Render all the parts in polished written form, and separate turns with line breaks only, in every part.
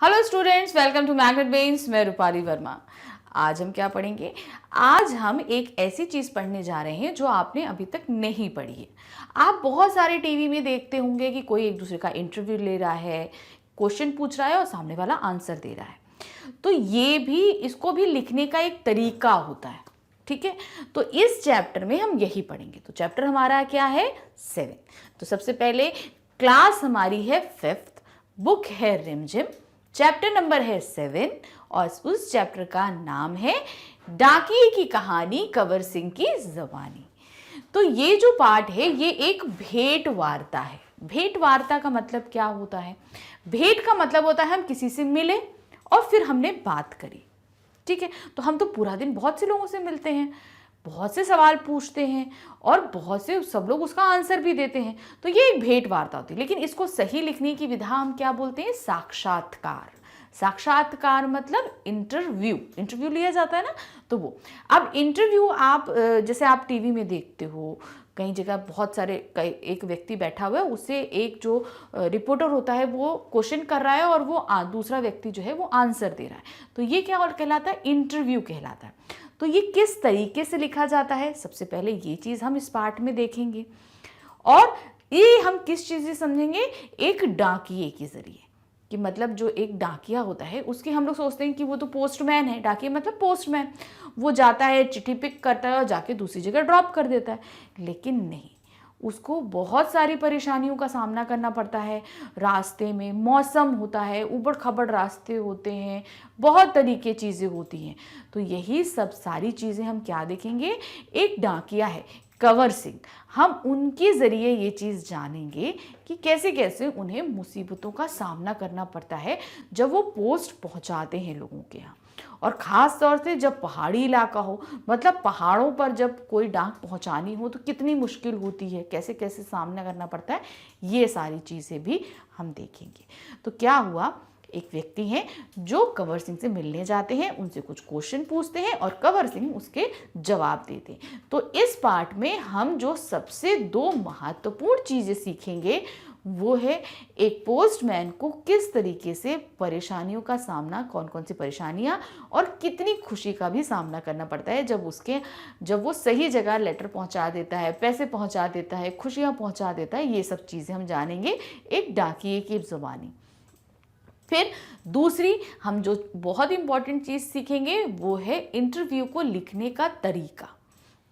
Hello students, welcome to Magnet Brains. मैं रूपाली वर्मा। आज हम क्या पढ़ेंगे? आज हम एक ऐसी चीज़ पढ़ने जा रहे हैं जो आपने अभी तक नहीं पढ़ी है। आप बहुत सारे टीवी में देखते होंगे कि कोई एक दूसरे का इंटरव्यू ले रहा है, क्वेश्चन पूछ रहा है और सामने वाला आंसर दे रहा है। तो ये भी, इसको भी लिखने का एक तरीका होता है, ठीक है। तो इस चैप्टर में हम यही पढ़ेंगे। तो चैप्टर हमारा क्या है? 7। तो सबसे पहले क्लास हमारी है 5th, बुक है रिमझिम, चैप्टर नंबर है 7 और उस चैप्टर का नाम है डाकिये की कहानी, कंवर सिंह की जबानी। तो ये जो पार्ट है ये एक भेंट वार्ता है। भेंट वार्ता का मतलब क्या होता है? भेंट का मतलब होता है हम किसी से मिले और फिर हमने बात करी, ठीक है। तो हम तो पूरा दिन बहुत से लोगों से मिलते हैं, बहुत से सवाल पूछते हैं और बहुत से सब लोग उसका आंसर भी देते हैं। तो ये एक भेंट वार्ता होती है। लेकिन इसको सही लिखने की विधा हम क्या बोलते हैं? साक्षात्कार। साक्षात्कार मतलब इंटरव्यू लिया जाता है ना, तो वो। अब इंटरव्यू आप जैसे आप टीवी में देखते हो, कई जगह बहुत सारे एक व्यक्ति बैठा हुआ है, उसे एक जो रिपोर्टर होता है वो क्वेश्चन कर रहा है और वो दूसरा व्यक्ति जो है वो आंसर दे रहा है। तो ये क्या और कहलाता है? इंटरव्यू कहलाता है। तो ये किस तरीके से लिखा जाता है, सबसे पहले ये चीज़ हम इस पार्ट में देखेंगे। और ये हम किस चीज़ से समझेंगे? एक डाकिये के जरिए। कि मतलब जो एक डाकिया होता है उसके, हम लोग सोचते हैं कि वो तो पोस्टमैन है। डाकिया मतलब पोस्टमैन, वो जाता है, चिट्ठी पिक करता है और जाके दूसरी जगह ड्रॉप कर देता है। लेकिन नहीं, उसको बहुत सारी परेशानियों का सामना करना पड़ता है। रास्ते में मौसम होता है, ऊबड़ खाबड़ रास्ते होते हैं, बहुत तरीके चीज़ें होती हैं। तो यही सब सारी चीज़ें हम क्या देखेंगे? एक डाकिया है कंवर सिंह, हम उनके ज़रिए ये चीज़ जानेंगे कि कैसे कैसे उन्हें मुसीबतों का सामना करना पड़ता है जब वो पोस्ट पहुंचाते हैं लोगों के यहाँ। और ख़ास तौर से जब पहाड़ी इलाका हो, मतलब पहाड़ों पर जब कोई डाक पहुंचानी हो तो कितनी मुश्किल होती है, कैसे कैसे सामना करना पड़ता है, ये सारी चीज़ें भी हम देखेंगे। तो क्या हुआ, एक व्यक्ति हैं जो कंवर सिंह से मिलने जाते हैं, उनसे कुछ क्वेश्चन पूछते हैं और कंवर सिंह उसके जवाब देते हैं। तो इस पार्ट में हम जो सबसे 2 महत्वपूर्ण चीज़ें सीखेंगे वो है एक पोस्टमैन को किस तरीके से परेशानियों का सामना, कौन कौन सी परेशानियां और कितनी खुशी का भी सामना करना पड़ता है जब वो सही जगह लेटर पहुंचा देता है, पैसे पहुंचा देता है, खुशियां पहुंचा देता है। ये सब चीज़ें हम जानेंगे एक डाकिये की ज़ुबानी। फिर दूसरी हम जो बहुत इंपॉर्टेंट चीज़ सीखेंगे वो है इंटरव्यू को लिखने का तरीका,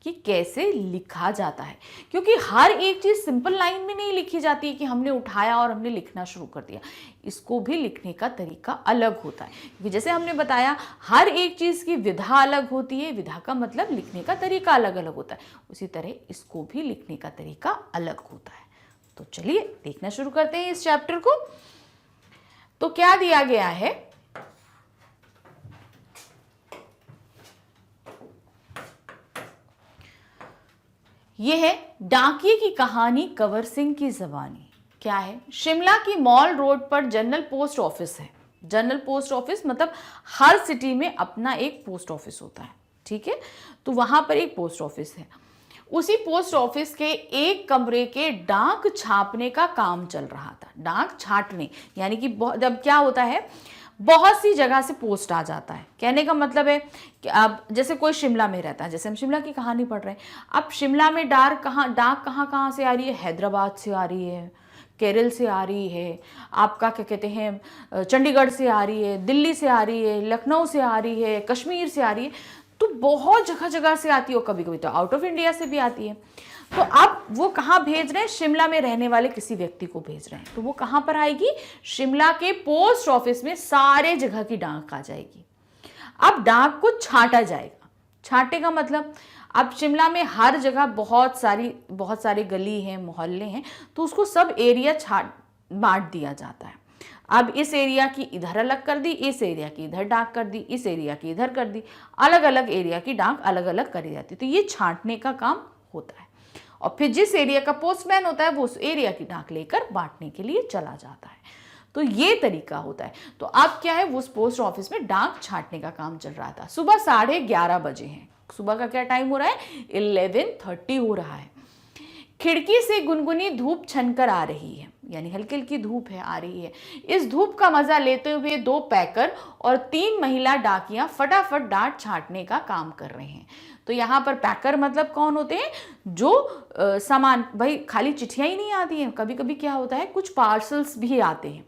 कि कैसे लिखा जाता है। क्योंकि हर एक चीज़ सिंपल लाइन में नहीं लिखी जाती कि हमने उठाया और हमने लिखना शुरू कर दिया। इसको भी लिखने का तरीका अलग होता है। क्योंकि जैसे हमने बताया हर एक चीज़ की विधा अलग होती है, विधा का मतलब लिखने का तरीका अलग अलग होता है। उसी तरह इसको भी लिखने का तरीका अलग होता है। तो चलिए देखना शुरू करते हैं इस चैप्टर को। तो क्या दिया गया है? यह है डाकिये की कहानी, कंवर सिंह की जबानी। क्या है? शिमला की मॉल रोड पर जनरल पोस्ट ऑफिस है। जनरल पोस्ट ऑफिस मतलब हर सिटी में अपना एक पोस्ट ऑफिस होता है, ठीक है। तो वहां पर एक पोस्ट ऑफिस है। उसी पोस्ट ऑफिस के एक कमरे के डाक छापने का काम चल रहा था। डाक छाटने यानी कि जब क्या होता है, बहुत सी जगह से पोस्ट आ जाता है। कहने का मतलब है कि अब जैसे कोई शिमला में रहता है, जैसे हम शिमला की कहानी पढ़ रहे हैं, अब शिमला में डाक कहाँ से आ रही है? हैदराबाद से आ रही है, केरल से आ रही है, आपका क्या कहते हैं, चंडीगढ़ से आ रही है, दिल्ली से आ रही है, लखनऊ से आ रही है, कश्मीर से आ रही है। तो बहुत जगह जगह से आती है, कभी कभी तो आउट ऑफ इंडिया से भी आती है। तो अब वो कहाँ भेज रहे हैं? शिमला में रहने वाले किसी व्यक्ति को भेज रहे हैं। तो वो कहाँ पर आएगी? शिमला के पोस्ट ऑफिस में सारे जगह की डाक आ जाएगी। अब डाक को छांटा जाएगा। छांटे का मतलब, अब शिमला में हर जगह बहुत सारी गली हैं, मोहल्ले हैं, तो उसको सब एरिया बांट दिया जाता है। अब इस एरिया की इधर अलग कर दी, इस एरिया की इधर डाक कर दी, इस एरिया की इधर कर दी, अलग अलग एरिया की डाक अलग अलग करी जाती है। तो ये छांटने का काम होता है। और फिर जिस एरिया का पोस्टमैन होता है वो उस एरिया की डाक लेकर बांटने के लिए चला जाता है। तो ये तरीका होता है। तो अब क्या है, उस पोस्ट ऑफिस में डाक छांटने का काम चल रहा था। सुबह 11:30 बजे हैं। सुबह का क्या टाइम हो रहा है? 11:30 हो रहा है। खिड़की से गुनगुनी धूप छनकर आ रही है। यानी हल्की हल्की धूप है, आ रही है। इस धूप का मजा लेते हुए 2 पैकर और 3 महिला डाकियां फटाफट डांट छांटने का काम कर रहे हैं। तो यहाँ पर पैकर मतलब कौन होते हैं? जो सामान, भाई खाली चिट्ठियां ही नहीं आती हैं, कभी कभी क्या होता है कुछ पार्सल्स भी आते हैं,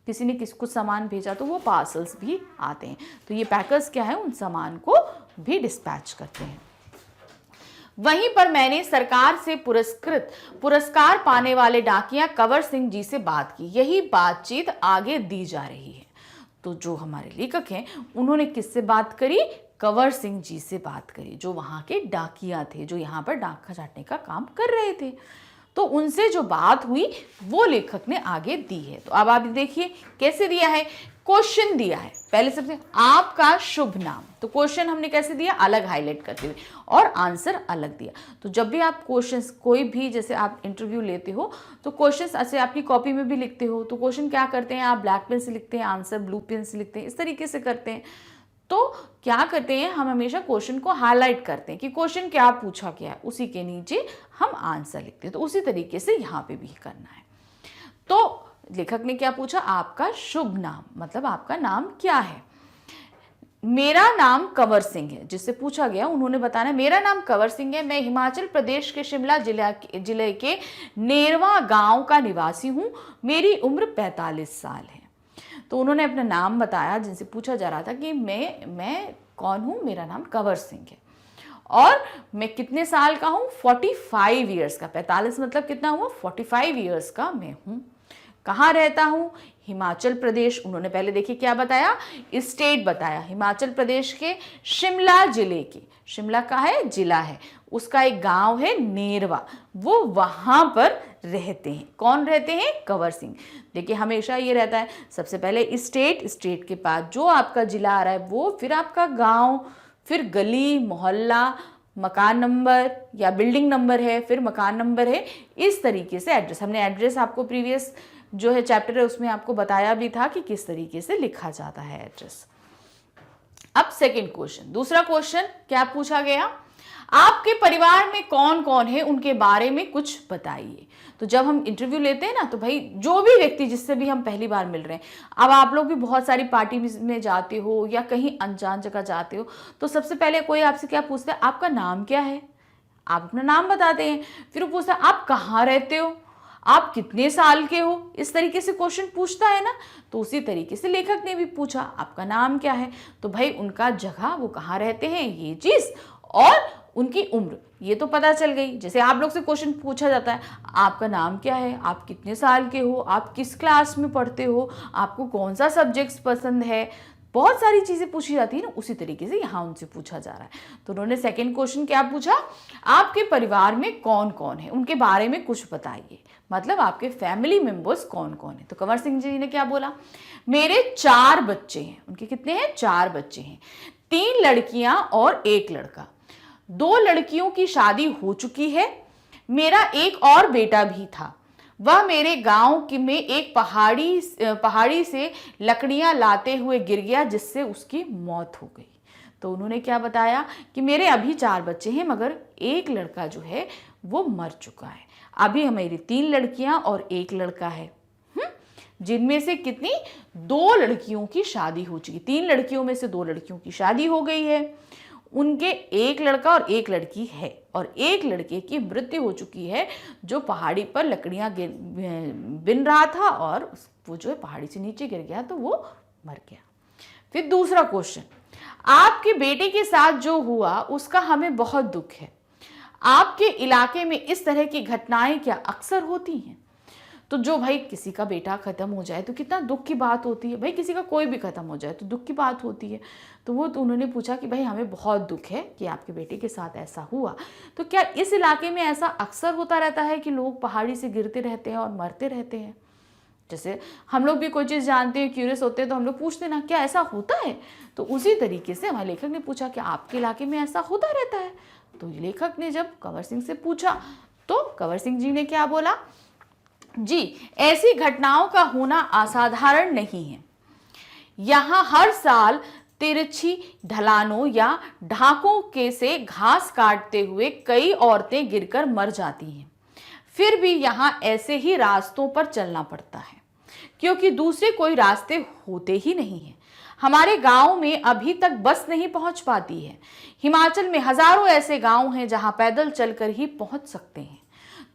किसी ने कुछ सामान भेजा तो वो पार्सल्स भी आते हैं। तो ये पैकर्स क्या है, उन सामान को भी डिस्पैच करते हैं। वहीं पर मैंने सरकार से पुरस्कार पाने वाले डाकिया कंवर सिंह जी से बात की। यही बातचीत आगे दी जा रही है। तो जो हमारे लेखक हैं उन्होंने किससे बात करी? कंवर सिंह जी से बात करी, जो वहां के डाकिया थे, जो यहाँ पर डाका छाटने का काम कर रहे थे। तो उनसे जो बात हुई वो लेखक ने आगे दी है। तो अब आप देखिए कैसे दिया है, क्वेश्चन दिया है। पहले सबसे आपका शुभ नाम, तो क्वेश्चन हमने कैसे दिया? अलग हाईलाइट करते हुए, और आंसर अलग दिया। तो जब भी आप क्वेश्चंस, कोई भी जैसे आप इंटरव्यू लेते हो तो क्वेश्चंस ऐसे अपनी कॉपी में भी लिखते हो, तो क्वेश्चन क्या करते हैं, आप ब्लैक पेन से लिखते हैं, आंसर ब्लू पेन से लिखते हैं, इस तरीके से करते हैं। तो क्या करते हैं, हम हमेशा क्वेश्चन को हाईलाइट करते हैं कि क्वेश्चन क्या पूछा गया है, उसी के नीचे हम आंसर लिखते हैं। तो उसी तरीके से यहाँ पे भी करना है। तो लेखक ने क्या पूछा? आपका शुभ नाम, मतलब आपका नाम क्या है? मेरा नाम कंवर सिंह है, जिससे पूछा गया उन्होंने बताना मेरा नाम कंवर सिंह है, मैं हिमाचल प्रदेश के शिमला जिले के नेरवा गांव का निवासी हूं, मेरी उम्र 45 साल है। तो उन्होंने अपना नाम बताया, जिनसे पूछा जा रहा था कि मैं कौन हूं, मेरा नाम कंवर सिंह है और मैं कितने साल का हूं, 45 ईयर्स का। 45 मतलब कितना हुआ, 45 ईयर्स का मैं हूं। कहाँ रहता हूँ? हिमाचल प्रदेश। उन्होंने पहले देखिए क्या बताया, स्टेट बताया, हिमाचल प्रदेश के शिमला जिले के, शिमला का है जिला है, उसका एक गांव है नेरवा, वो वहां पर रहते हैं। कौन रहते हैं? कंवर सिंह। देखिए हमेशा ये रहता है, सबसे पहले स्टेट के बाद जो आपका जिला आ रहा है वो, फिर आपका गांव, फिर गली मोहल्ला, मकान नंबर या बिल्डिंग नंबर है, फिर मकान नंबर है, इस तरीके से एड्रेस। हमने एड्रेस आपको प्रीवियस जो है चैप्टर है उसमें आपको बताया भी था कि किस तरीके से लिखा जाता है एड्रेस। अब सेकंड क्वेश्चन, दूसरा क्वेश्चन क्या पूछा गया, आपके परिवार में कौन कौन है उनके बारे में कुछ बताइए। तो जब हम इंटरव्यू लेते हैं ना, तो भाई जो भी व्यक्ति जिससे भी हम पहली बार मिल रहे हैं, अब आप लोग भी बहुत सारी पार्टी में जाते हो या कहीं अनजान जगह जाते हो, तो सबसे पहले कोई आपसे क्या पूछता है, आपका नाम क्या है? आप अपना नाम बताते हैं, फिर वो पूछता है आप कहाँ रहते हो, आप कितने साल के हो, इस तरीके से क्वेश्चन पूछता है ना। तो उसी तरीके से लेखक ने भी पूछा आपका नाम क्या है, तो भाई उनका जगह, वो कहाँ रहते हैं, ये चीज, और उनकी उम्र, ये तो पता चल गई। जैसे आप लोग से क्वेश्चन पूछा जाता है आपका नाम क्या है, आप कितने साल के हो, आप किस क्लास में पढ़ते हो, आपको कौन सा सब्जेक्ट्स पसंद है, बहुत सारी चीजें पूछी जाती है ना, उसी तरीके से यहाँ उनसे पूछा जा रहा है। तो उन्होंने सेकंड क्वेश्चन क्या पूछा, आपके परिवार में कौन कौन है, उनके बारे में कुछ बताइए, मतलब आपके फैमिली मेंबर्स कौन कौन है। तो कंवर सिंह जी ने क्या बोला, मेरे 4 बच्चे हैं। उनके कितने हैं? 4 बच्चे हैं, 3 लड़कियां और 1 लड़का। 2 लड़कियों की शादी हो चुकी है, मेरा एक और बेटा भी था, वह मेरे गांव में एक पहाड़ी से लकड़ियां लाते हुए गिर गया, जिससे उसकी मौत हो गई। तो उन्होंने क्या बताया कि मेरे अभी 4 बच्चे हैं, मगर 1 लड़का जो है वो मर चुका है। अभी मेरी 3 लड़कियां और 1 लड़का है, जिनमें से कितनी, 2 लड़कियों की शादी हो चुकी, 3 लड़कियों में से 2 लड़कियों की शादी हो गई है, उनके 1 लड़का और 1 लड़की है, और 1 लड़के की मृत्यु हो चुकी है, जो पहाड़ी पर लकड़ियां बिन रहा था और वो जो है पहाड़ी से नीचे गिर गया, तो वो मर गया। फिर दूसरा क्वेश्चन, आपके बेटे के साथ जो हुआ उसका हमें बहुत दुख है, आपके इलाके में इस तरह की घटनाएं क्या अक्सर होती हैं? तो जो भाई किसी का बेटा खत्म हो जाए तो कितना दुख की बात होती है, भाई किसी का कोई भी खत्म हो जाए तो दुख की बात होती है। तो उन्होंने पूछा कि भाई हमें बहुत दुख है कि आपके बेटे के साथ ऐसा हुआ, तो क्या इस इलाके में ऐसा अक्सर होता रहता है कि लोग पहाड़ी से गिरते रहते हैं और मरते रहते हैं? जैसे हम लोग भी कोई चीज़ जानते हैं, क्यूरियस होते हैं, तो हम लोग पूछते हैं ना क्या ऐसा होता है। तो उसी तरीके से हमारे लेखक ने पूछा कि आपके इलाके में ऐसा होता रहता है। तो लेखक ने जब कंवर सिंह से पूछा तो कंवर सिंह जी ने क्या बोला, जी ऐसी घटनाओं का होना असाधारण नहीं है, यहाँ हर साल तिरछी ढलानों या ढाकों के से घास काटते हुए कई औरतें गिरकर मर जाती हैं, फिर भी यहाँ ऐसे ही रास्तों पर चलना पड़ता है क्योंकि दूसरे कोई रास्ते होते ही नहीं हैं। हमारे गांव में अभी तक बस नहीं पहुंच पाती है। हिमाचल में हजारों ऐसे गांव हैं जहां पैदल चलकर ही पहुंच सकते हैं।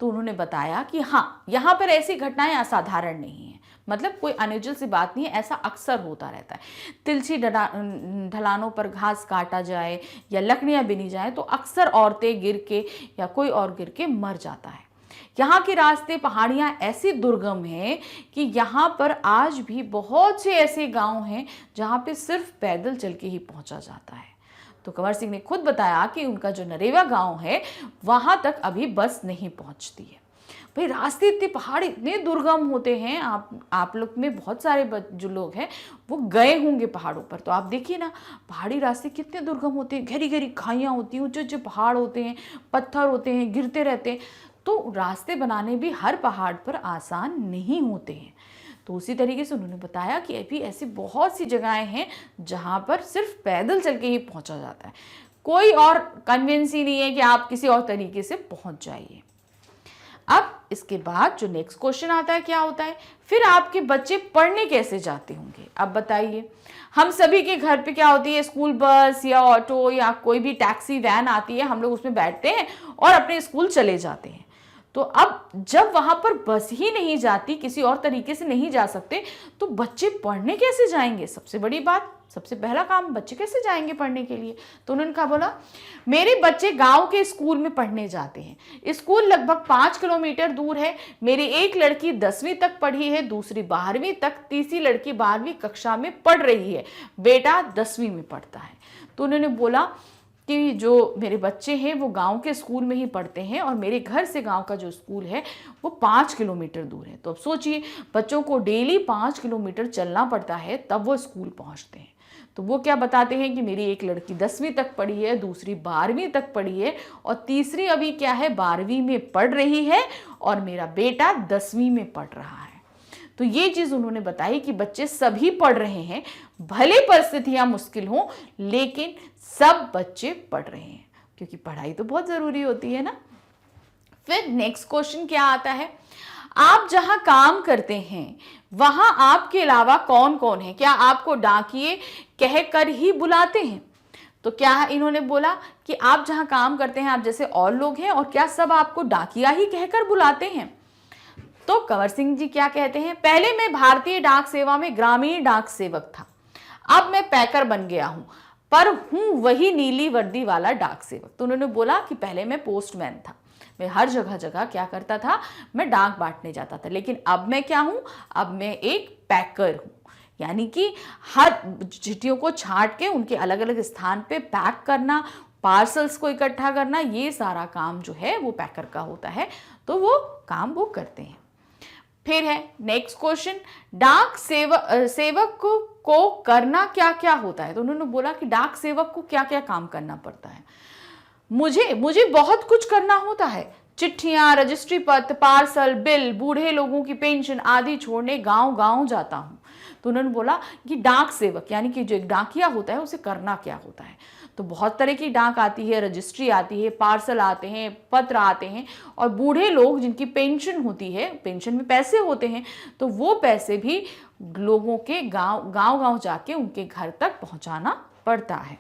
तो उन्होंने बताया कि हाँ, यहाँ पर ऐसी घटनाएं असाधारण नहीं है, मतलब कोई अनयूजुअल सी बात नहीं है, ऐसा अक्सर होता रहता है। तिलछी ढलानों पर घास काटा जाए या लकड़ियां बिनी जाए तो अक्सर औरतें गिर के या कोई और गिर के मर जाता है। यहाँ के रास्ते, पहाड़ियाँ ऐसी दुर्गम हैं कि यहाँ पर आज भी बहुत से ऐसे गांव हैं जहाँ पे सिर्फ पैदल चल के ही पहुँचा जाता है। तो कंवर सिंह ने खुद बताया कि उनका जो नरेवा गांव है वहाँ तक अभी बस नहीं पहुँचती है। भाई रास्ते इतने, पहाड़ इतने दुर्गम होते हैं। आप लोग में बहुत सारे जो लोग हैं वो गए होंगे पहाड़ों पर, तो आप देखिए ना पहाड़ी रास्ते कितने दुर्गम होते हैं, गहरी गहरी खाइयाँ होती हैं, ऊंचे ऊंचे पहाड़ होते हैं, पत्थर होते हैं, गिरते रहते हैं। तो रास्ते बनाने भी हर पहाड़ पर आसान नहीं होते हैं। तो उसी तरीके से उन्होंने बताया कि अभी ऐसी बहुत सी जगहें हैं जहाँ पर सिर्फ पैदल चल के ही पहुँचा जाता है, कोई और कन्वेंस ही नहीं है कि आप किसी और तरीके से पहुँच जाइए। अब इसके बाद जो नेक्स्ट क्वेश्चन आता है, क्या होता है, फिर आपके बच्चे पढ़ने कैसे जाते होंगे? अब बताइए, हम सभी के घर पे क्या होती है, स्कूल बस या ऑटो या कोई भी टैक्सी वैन आती है, हम लोग उसमें बैठते हैं और अपने स्कूल चले जाते हैं। तो अब जब वहां पर बस ही नहीं जाती, किसी और तरीके से नहीं जा सकते, तो बच्चे पढ़ने कैसे जाएंगे? सबसे बड़ी बात, सबसे पहला काम, बच्चे कैसे जाएंगे पढ़ने के लिए? तो उन्होंने कहा, बोला मेरे बच्चे गांव के स्कूल में पढ़ने जाते हैं। स्कूल लगभग 5 किलोमीटर दूर है। मेरी एक लड़की 10वीं तक पढ़ी है, दूसरी 12वीं तक, तीसरी लड़की 12वीं कक्षा में पढ़ रही है, बेटा 10वीं में पढ़ता है। तो उन्होंने बोला कि जो मेरे बच्चे हैं वो गांव के स्कूल में ही पढ़ते हैं और मेरे घर से गांव का जो स्कूल है वो 5 किलोमीटर दूर है। तो अब सोचिए, बच्चों को डेली 5 किलोमीटर चलना पड़ता है तब वो स्कूल पहुंचते हैं। तो वो क्या बताते हैं कि मेरी एक लड़की 10वीं तक पढ़ी है, दूसरी 12वीं तक पढ़ी है और तीसरी अभी क्या है, 12वीं में पढ़ रही है और मेरा बेटा 10वीं में पढ़ रहा है। तो ये चीज उन्होंने बताई कि बच्चे सभी पढ़ रहे हैं, भले परिस्थितियां मुश्किल हों लेकिन सब बच्चे पढ़ रहे हैं, क्योंकि पढ़ाई तो बहुत जरूरी होती है ना। फिर नेक्स्ट क्वेश्चन क्या आता है, आप जहां काम करते हैं वहां आपके अलावा कौन कौन है? क्या आपको डाकिये कहकर ही बुलाते हैं? तो क्या इन्होंने बोला कि आप जहां काम करते हैं आप जैसे और लोग हैं, और क्या सब आपको डाकिया ही कहकर बुलाते हैं? तो कंवर सिंह जी क्या कहते हैं, पहले मैं भारतीय डाक सेवा में ग्रामीण डाक सेवक था, अब मैं पैकर बन गया हूं, पर हूं वही नीली वर्दी वाला डाक सेवक। तो उन्होंने बोला कि पहले मैं पोस्टमैन था, मैं हर जगह जगह क्या करता था, मैं डाक बांटने जाता था, लेकिन अब मैं क्या हूं, अब मैं एक पैकर हूं, यानी कि हर चिट्ठियों को छांट के उनके अलग अलग स्थान पे पैक करना, पार्सल्स को इकट्ठा करना, ये सारा काम जो है वो पैकर का होता है। तो वो काम वो करते हैं। फिर है नेक्स्ट क्वेश्चन, डाक सेवक को करना क्या क्या होता है? तो उन्होंने बोला कि डाक सेवक को क्या क्या काम करना पड़ता है। मुझे बहुत कुछ करना होता है, चिट्ठियां, रजिस्ट्री पत्र, पार्सल, बिल, बूढ़े लोगों की पेंशन आदि छोड़ने गांव गांव जाता हूं। तो उन्होंने बोला कि डाक सेवक यानी कि जो एक डाकिया होता है उसे करना क्या होता है। तो बहुत तरह की डाक आती है, रजिस्ट्री आती है, पार्सल आते हैं, पत्र आते हैं, और बूढ़े लोग जिनकी पेंशन होती है, पेंशन में पैसे होते हैं, तो वो पैसे भी लोगों के गांव गांव जाके उनके घर तक पहुंचाना पड़ता है।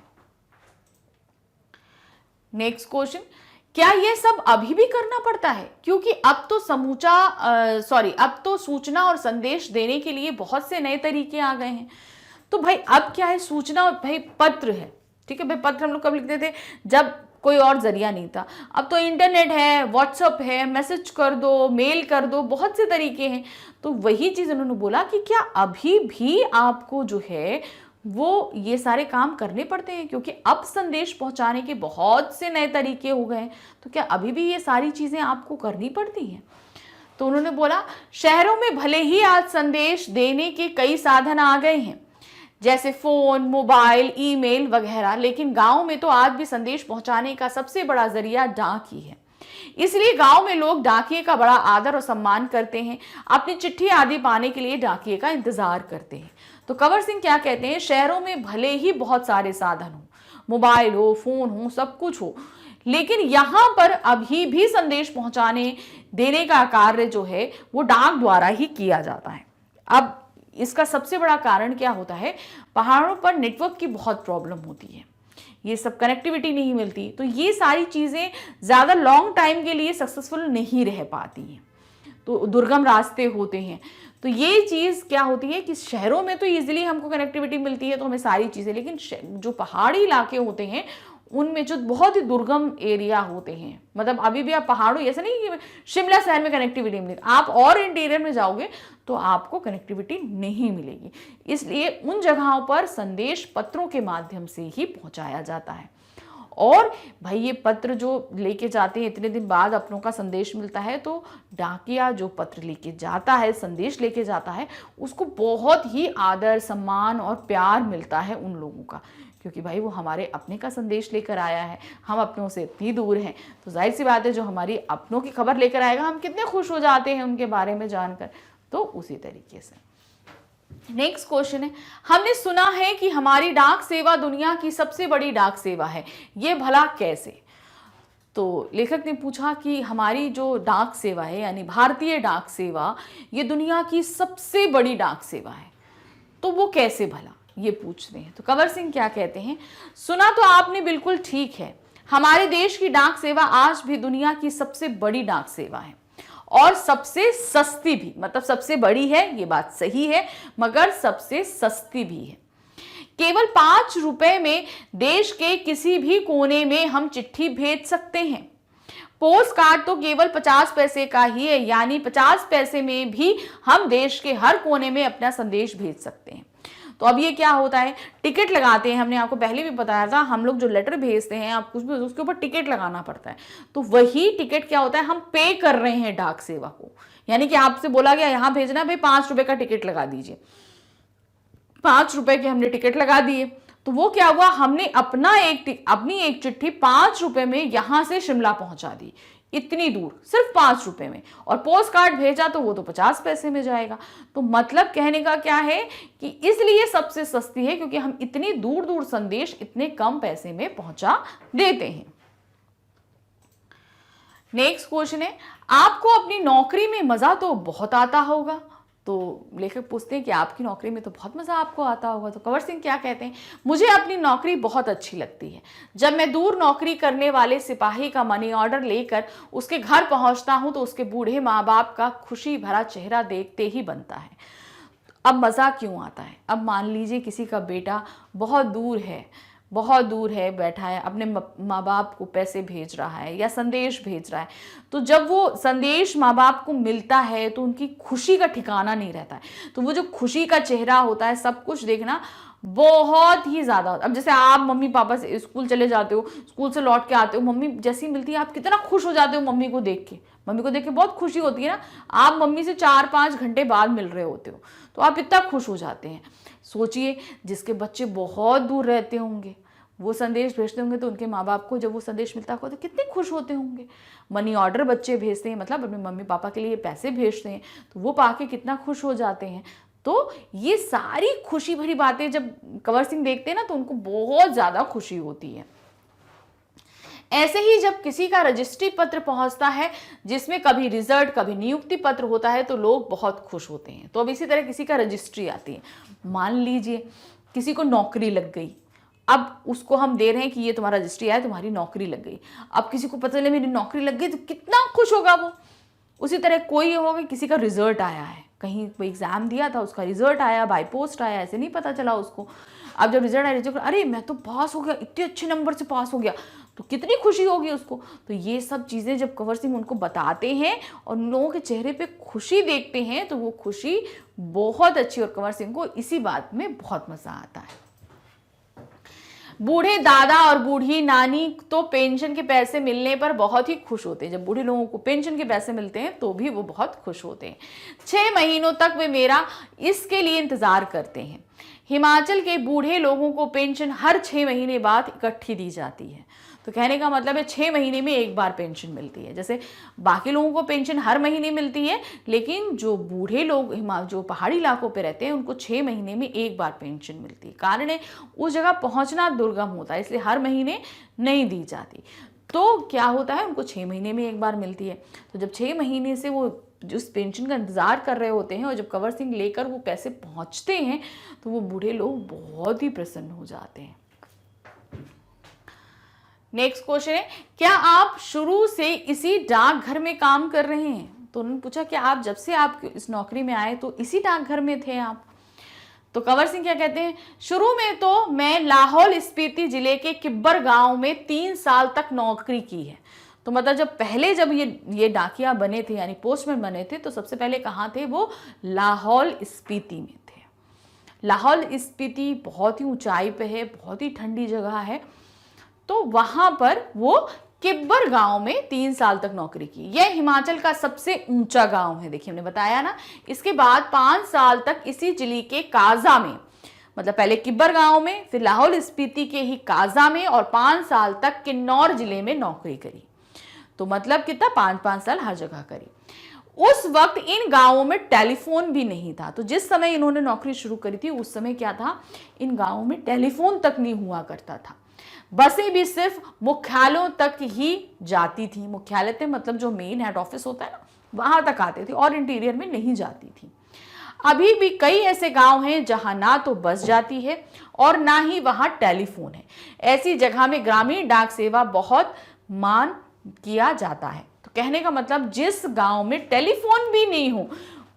नेक्स्ट क्वेश्चन, क्या ये सब अभी भी करना पड़ता है? क्योंकि अब तो सूचना और संदेश देने के लिए बहुत से नए तरीके आ गए हैं। तो भाई अब क्या है, सूचना, भाई पत्र है, ठीक है भाई, पत्र हम लोग कब लिखते थे, जब कोई और जरिया नहीं था। अब तो इंटरनेट है, व्हाट्सएप है, मैसेज कर दो, मेल कर दो, बहुत से तरीके हैं। तो वही चीज उन्होंने बोला कि क्या अभी भी आपको जो है वो ये सारे काम करने पड़ते हैं, क्योंकि अब संदेश पहुंचाने के बहुत से नए तरीके हो गए हैं, तो क्या अभी भी ये सारी चीजें आपको करनी पड़ती हैं? तो उन्होंने बोला, शहरों में भले ही आज संदेश देने के कई साधन आ गए हैं, जैसे फोन, मोबाइल, ईमेल वगैरह, लेकिन गांव में तो आज भी संदेश पहुंचाने का सबसे बड़ा जरिया डाक ही है। इसलिए गांव में लोग डाकिये का बड़ा आदर और सम्मान करते हैं, अपनी चिट्ठी आदि पाने के लिए डाकिये का इंतजार करते हैं। तो कंवर सिंह क्या कहते हैं, शहरों में भले ही बहुत सारे साधन हो, मोबाइल हो, फोन हो, सब कुछ हो, लेकिन यहाँ पर अभी भी संदेश पहुंचाने देने का कार्य जो है वो डाक द्वारा ही किया जाता है। अब इसका सबसे बड़ा कारण क्या होता है, पहाड़ों पर नेटवर्क की बहुत प्रॉब्लम होती है, ये सब कनेक्टिविटी नहीं मिलती, तो ये सारी चीज़ें ज़्यादा लॉन्ग टाइम के लिए सक्सेसफुल नहीं रह पाती हैं, तो दुर्गम रास्ते होते हैं। तो ये चीज़ क्या होती है कि शहरों में तो ईजिली हमको कनेक्टिविटी मिलती है तो हमें सारी चीज़ें, लेकिन जो पहाड़ी इलाके होते हैं उनमें जो बहुत ही दुर्गम एरिया होते हैं, मतलब अभी भी आप पहाड़ों, ऐसा नहीं कि शिमला शहर में कनेक्टिविटी मिलेगी, आप और इंटीरियर में जाओगे तो आपको कनेक्टिविटी नहीं मिलेगी। इसलिए उन जगहों पर संदेश पत्रों के माध्यम से ही पहुंचाया जाता है। और भाई ये पत्र जो लेके जाते हैं, इतने दिन बाद अपनों का संदेश मिलता है, तो डाकिया जो पत्र लेके जाता है, संदेश लेके जाता है, उसको बहुत ही आदर सम्मान और प्यार मिलता है उन लोगों का, क्योंकि भाई वो हमारे अपने का संदेश लेकर आया है, हम अपनों से इतनी दूर हैं, तो जाहिर सी बात है जो हमारी अपनों की खबर लेकर आएगा हम कितने खुश हो जाते हैं उनके बारे में जानकर। तो उसी तरीके से नेक्स्ट क्वेश्चन है, हमने सुना है कि हमारी डाक सेवा दुनिया की सबसे बड़ी डाक सेवा है, ये भला कैसे? तो लेखक ने पूछा कि हमारी जो डाक सेवा है यानी भारतीय डाक सेवा, ये दुनिया की सबसे बड़ी डाक सेवा है, तो वो कैसे भला, ये पूछते हैं। तो कंवर सिंह क्या कहते हैं, सुना तो आपने बिल्कुल ठीक है, हमारे देश की डाक सेवा आज भी दुनिया की सबसे बड़ी डाक सेवा है और सबसे सस्ती भी, मतलब सबसे बड़ी है ये बात सही है, मगर सबसे सस्ती भी है। केवल 5 रुपए में देश के किसी भी कोने में हम चिट्ठी भेज सकते हैं। पोस्ट कार्ड तो केवल 50 पैसे का ही है, यानी 50 पैसे में भी हम देश के हर कोने में अपना संदेश भेज सकते हैं। तो अब ये क्या होता है, टिकट लगाते हैं, हमने आपको पहले भी बताया था, हम लोग जो लेटर भेजते हैं, आप कुछ भी उसके ऊपर टिकट लगाना पड़ता है, तो वही टिकट क्या होता है, हम पे कर रहे हैं डाक सेवा को, यानी कि आपसे बोला गया यहाँ भेजना है भाई 5 रुपए का टिकट लगा दीजिए, 5 रुपए के हमने टिकट लगा दिए, तो वो क्या हुआ, हमने अपनी एक चिट्ठी 5 रुपए में यहां से शिमला पहुंचा दी, इतनी दूर सिर्फ 5 रुपए में, और पोस्ट कार्ड भेजा तो वो तो 50 पैसे में जाएगा। तो मतलब कहने का क्या है कि इसलिए सबसे सस्ती है क्योंकि हम इतनी दूर दूर संदेश इतने कम पैसे में पहुंचा देते हैं। नेक्स्ट क्वेश्चन है, आपको अपनी नौकरी में मजा तो बहुत आता होगा। तो लेखक पूछते हैं कि आपकी नौकरी में तो बहुत मज़ा आपको आता होगा। तो कंवर सिंह क्या कहते हैं, मुझे अपनी नौकरी बहुत अच्छी लगती है। जब मैं दूर नौकरी करने वाले सिपाही का मनी ऑर्डर लेकर उसके घर पहुंचता हूं तो उसके बूढ़े माँ बाप का खुशी भरा चेहरा देखते ही बनता है। अब मज़ा क्यों आता है, अब मान लीजिए किसी का बेटा बहुत दूर है बैठा है, अपने माँ बाप को पैसे भेज रहा है या संदेश भेज रहा है, तो जब वो संदेश माँ बाप को मिलता है तो उनकी खुशी का ठिकाना नहीं रहता है। तो वो जो खुशी का चेहरा होता है, सब कुछ देखना बहुत ही ज़्यादा होता है। अब जैसे आप मम्मी पापा से स्कूल चले जाते हो, स्कूल से लौट के आते हो, मम्मी जैसी मिलती है आप कितना खुश हो जाते हो, मम्मी को देख के बहुत खुशी होती है ना। आप मम्मी से 4-5 घंटे बाद मिल रहे होते हो तो आप इतना खुश हो जाते हैं। सोचिए जिसके बच्चे बहुत दूर रहते होंगे, वो संदेश भेजते होंगे तो उनके माँ बाप को जब वो संदेश मिलता होगा तो कितने खुश होते होंगे। मनी ऑर्डर बच्चे भेजते हैं, मतलब अपने मम्मी पापा के लिए पैसे भेजते हैं, तो वो पाके कितना खुश हो जाते हैं। तो ये सारी खुशी भरी बातें जब कंवर सिंह देखते हैं ना तो उनको बहुत ज़्यादा खुशी होती है। ऐसे ही जब किसी का रजिस्ट्री पत्र पहुंचता है जिसमें कभी रिजल्ट कभी नियुक्ति पत्र होता है तो लोग बहुत खुश होते हैं। तो अब इसी तरह किसी का रजिस्ट्री आती है, मान लीजिए किसी को नौकरी लग गई, अब उसको हम दे रहे हैं कि ये तुम्हारा रजिस्ट्री आया, तुम्हारी नौकरी लग गई। अब किसी को पता चले मेरी नौकरी लग गई तो कितना खुश होगा वो। उसी तरह कोई होगा किसी का रिजल्ट आया है, कहीं कोई एग्जाम दिया था उसका रिजल्ट आया, बाय पोस्ट आया, ऐसे नहीं पता चला उसको। अब जब रिजल्ट आया, अरे मैं तो पास हो गया, इतने अच्छे नंबर से पास हो गया, तो कितनी खुशी होगी उसको। तो ये सब चीज़ें जब कंवर सिंह उनको बताते हैं और उन लोगों के चेहरे पे खुशी देखते हैं तो वो खुशी बहुत अच्छी, और कंवर सिंह को इसी बात में बहुत मज़ा आता है। बूढ़े दादा और बूढ़ी नानी तो पेंशन के पैसे मिलने पर बहुत ही खुश होते हैं। जब बूढ़े लोगों को पेंशन के पैसे मिलते हैं तो भी वो बहुत खुश होते हैं। 6 महीनों तक वे मेरा इसके लिए इंतज़ार करते हैं। हिमाचल के बूढ़े लोगों को पेंशन हर 6 महीने बाद इकट्ठी दी जाती है। तो कहने का मतलब है 6 महीने में एक बार पेंशन मिलती है। जैसे बाकी लोगों को पेंशन हर महीने मिलती है, लेकिन जो बूढ़े लोग जो पहाड़ी इलाकों पे रहते हैं उनको 6 महीने में एक बार पेंशन मिलती है। कारण है उस जगह पहुंचना दुर्गम होता है, इसलिए हर महीने नहीं दी जाती। तो क्या होता है, उनको 6 महीने में एक बार मिलती है। तो जब 6 महीने से वो उस पेंशन का इंतज़ार कर रहे होते हैं और जब कंवर सिंह लेकर वो पैसे पहुंचते हैं तो वो बूढ़े लोग बहुत ही प्रसन्न हो जाते हैं। नेक्स्ट क्वेश्चन है, क्या आप शुरू से इसी डाकघर में काम कर रहे हैं? तो उन्होंने पूछा कि आप जब से आप इस नौकरी में आए तो इसी डाकघर में थे आप? तो कंवर सिंह क्या कहते हैं, शुरू में तो मैं लाहौल स्पीति जिले के किब्बर गांव में 3 साल तक नौकरी की है। तो मतलब जब ये डाकिया बने थे यानी पोस्टमैन बने थे तो सबसे पहले कहाँ थे, वो लाहौल स्पीति में थे। लाहौल स्पीति बहुत ही ऊंचाई पे है, बहुत ही ठंडी जगह है। तो वहां पर वो किब्बर गांव में 3 साल तक नौकरी की। यह हिमाचल का सबसे ऊंचा गांव है, देखिए हमने बताया ना। इसके बाद 5 साल तक इसी जिले के काजा में, मतलब पहले किब्बर गांव में, फिर लाहौल स्पीति के ही काजा में, और 5 साल तक किन्नौर जिले में नौकरी करी। तो मतलब कितना, 5-5 साल हर जगह करी। उस वक्त इन गांवों में टेलीफोन भी नहीं था। तो जिस समय इन्होंने नौकरी शुरू करी थी उस समय क्या था, इन गांवों में टेलीफोन तक नहीं हुआ करता था। बसें भी सिर्फ मुख्यालयों तक ही जाती थी। मुख्यालय थे मतलब जो मेन हेड ऑफिस होता है ना, वहां तक आते थे और इंटीरियर में नहीं जाती थी। अभी भी कई ऐसे गांव हैं जहां ना तो बस जाती है और ना ही वहां टेलीफोन है। ऐसी जगह में ग्रामीण डाक सेवा बहुत मान किया जाता है। तो कहने का मतलब, जिस गांव में टेलीफोन भी नहीं हो,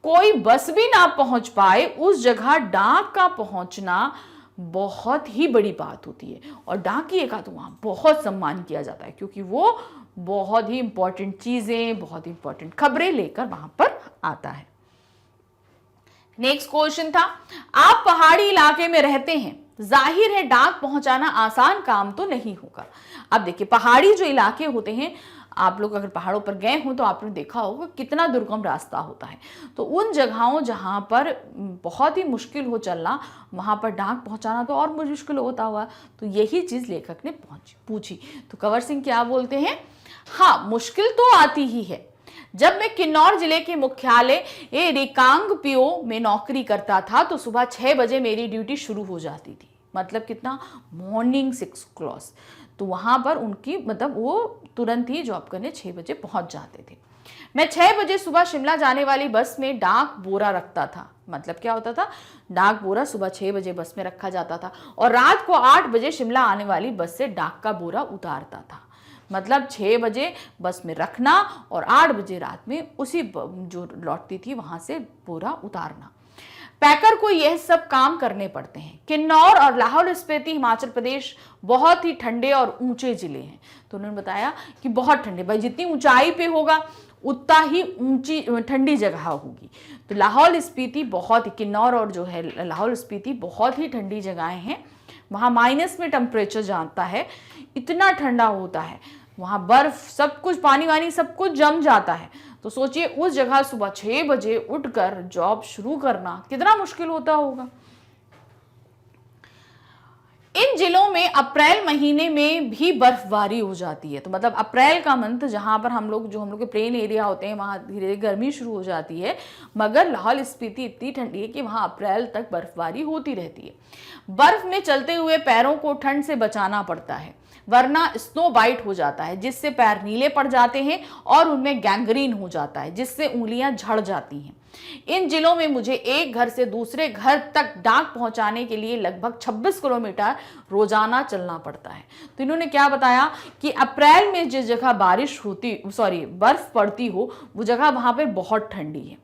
कोई बस भी ना पहुंच पाए, उस जगह डाक का पहुंचना बहुत ही बड़ी बात होती है। और डाकिए का तो वहाँ बहुत सम्मान किया जाता है, क्योंकि वो बहुत ही इंपॉर्टेंट चीज़ें, बहुत ही इंपॉर्टेंट खबरें लेकर वहाँ पर आता है। नेक्स्ट क्वेश्चन था, आप पहाड़ी इलाके में रहते हैं, जाहिर है डाक पहुंचाना आसान काम तो नहीं होगा। अब देखिए, पहाड़ी जो इलाके होते हैं, आप लोग अगर पहाड़ों पर गए हो तो आपने देखा होगा कितना दुर्गम रास्ता होता है। तो उन जगहों जहाँ पर बहुत ही मुश्किल हो चलना, वहाँ पर डाक पहुँचाना तो और मुश्किल होता हुआ। तो यही चीज़ लेखक ने पूछी। तो कंवर सिंह क्या बोलते हैं, हाँ मुश्किल तो आती ही है। जब मैं किन्नौर जिले के मुख्यालय रिकांगपिओ में नौकरी करता था तो सुबह 6 बजे मेरी ड्यूटी शुरू हो जाती थी। मतलब कितना, मॉर्निंग 6 o'clock। तो वहाँ पर उनकी मतलब वो तुरंत ही जॉब करने 6 बजे पहुँच जाते थे। मैं 6 बजे सुबह शिमला जाने वाली बस में डाक बोरा रखता था। मतलब क्या होता था, डाक बोरा सुबह 6 बजे बस में रखा जाता था और रात को 8 बजे शिमला आने वाली बस से डाक का बोरा उतारता था। मतलब 6 बजे बस में रखना और 8 बजे रात में उसी जो लौटती थी वहां से बोरा उतारना। पैकर को यह सब काम करने पड़ते हैं। किन्नौर और लाहौल स्पीति हिमाचल प्रदेश बहुत ही ठंडे और ऊंचे जिले हैं। तो उन्होंने बताया कि बहुत ठंडे, भाई जितनी ऊंचाई पे होगा उतना ही ऊंची ठंडी जगह होगी। तो लाहौल स्पीति बहुत ही, किन्नौर और जो है लाहौल स्पीति बहुत ही ठंडी जगहें हैं। वहाँ माइनस में टेम्परेचर जाता है, इतना ठंडा होता है, वहाँ बर्फ, सब कुछ, पानी वानी सब कुछ जम जाता है। तो सोचिए उस जगह सुबह 6 बजे उठकर जॉब शुरू करना कितना मुश्किल होता होगा। इन जिलों में अप्रैल महीने में भी बर्फबारी हो जाती है। तो मतलब अप्रैल का मंथ जहां पर हम लोग के प्लेन एरिया होते हैं वहां धीरे धीरे गर्मी शुरू हो जाती है, मगर लाहौल स्पीति इतनी ठंडी है कि वहां अप्रैल तक बर्फबारी होती रहती है। बर्फ में चलते हुए पैरों को ठंड से बचाना पड़ता है, वरना स्नो बाइट हो जाता है जिससे पैर नीले पड़ जाते हैं और उनमें गैंग्रीन हो जाता है जिससे उंगलियां झड़ जाती हैं। इन जिलों में मुझे एक घर से दूसरे घर तक डाक पहुंचाने के लिए लगभग 26 किलोमीटर रोजाना चलना पड़ता है। तो इन्होंने क्या बताया कि अप्रैल में जिस जगह बर्फ पड़ती हो वो जगह वहां पर बहुत ठंडी है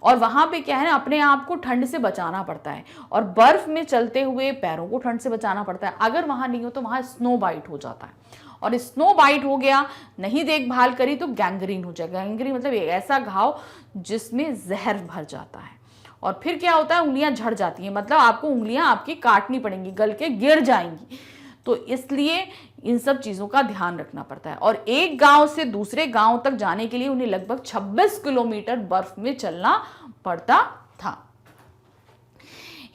और वहां पे क्या है ना, अपने आप को ठंड से बचाना पड़ता है और बर्फ में चलते हुए पैरों को ठंड से बचाना पड़ता है। अगर वहां नहीं हो तो वहां स्नो बाइट हो जाता है और स्नो बाइट हो गया, नहीं देखभाल करी तो गैंग्रीन हो जाएगा। गैंग्रीन मतलब एक ऐसा घाव जिसमें जहर भर जाता है और फिर क्या होता है, उंगलियां झड़ जाती हैं, मतलब आपको उंगलियां आपकी काटनी पड़ेंगी, गल के गिर जाएंगी। तो इसलिए इन सब चीज़ों का ध्यान रखना पड़ता है और एक गांव से दूसरे गांव तक जाने के लिए उन्हें लगभग 26 किलोमीटर बर्फ में चलना पड़ता था।